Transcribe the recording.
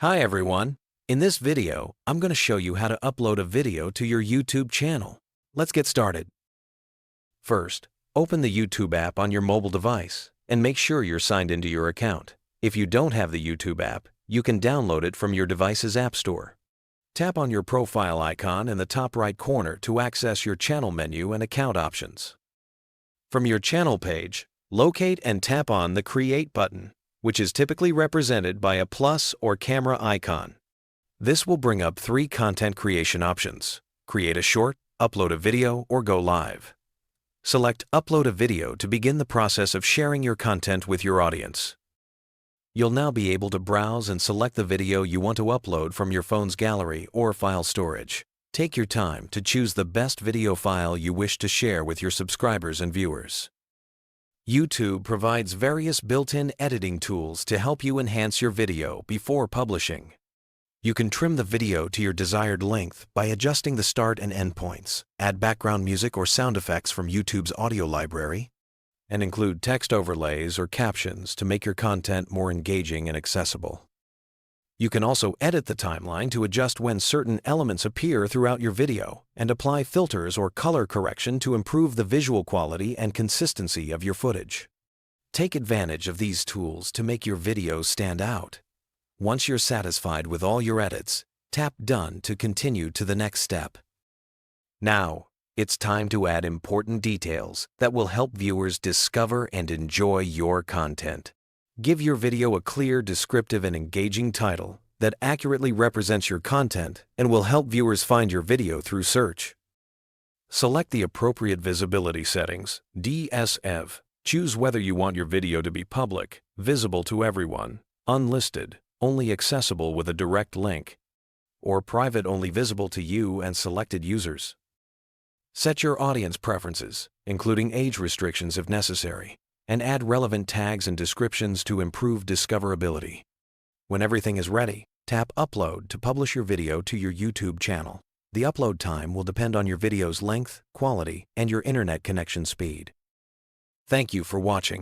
Hi everyone! In this video, I'm going to show you how to upload a video to your YouTube channel. Let's get started. First, open the YouTube app on your mobile device and make sure you're signed into your account. If you don't have the YouTube app, you can download it from your device's app store. Tap on your profile icon in the top right corner to access your channel menu and account options. From your channel page, locate and tap on the Create button, which is typically represented by a plus or camera icon. This will bring up three content creation options: create a short, upload a video, or go live. Select Upload a Video to begin the process of sharing your content with your audience. You'll now be able to browse and select the video you want to upload from your phone's gallery or file storage. Take your time to choose the best video file you wish to share with your subscribers and viewers. YouTube provides various built-in editing tools to help you enhance your video before publishing. You can trim the video to your desired length by adjusting the start and end points, add background music or sound effects from YouTube's audio library, and include text overlays or captions to make your content more engaging and accessible. You can also edit the timeline to adjust when certain elements appear throughout your video and apply filters or color correction to improve the visual quality and consistency of your footage. Take advantage of these tools to make your videos stand out. Once you're satisfied with all your edits, tap Done to continue to the next step. Now, it's time to add important details that will help viewers discover and enjoy your content. Give your video a clear, descriptive, and engaging title that accurately represents your content and will help viewers find your video through search. Select the appropriate visibility settings, DSF. Choose whether you want your video to be public, visible to everyone, unlisted, only accessible with a direct link, or private, only visible to you and selected users. Set your audience preferences, including age restrictions if necessary, and add relevant tags and descriptions to improve discoverability. When everything is ready, tap Upload to publish your video to your YouTube channel. The upload time will depend on your video's length, quality, and your internet connection speed. Thank you for watching.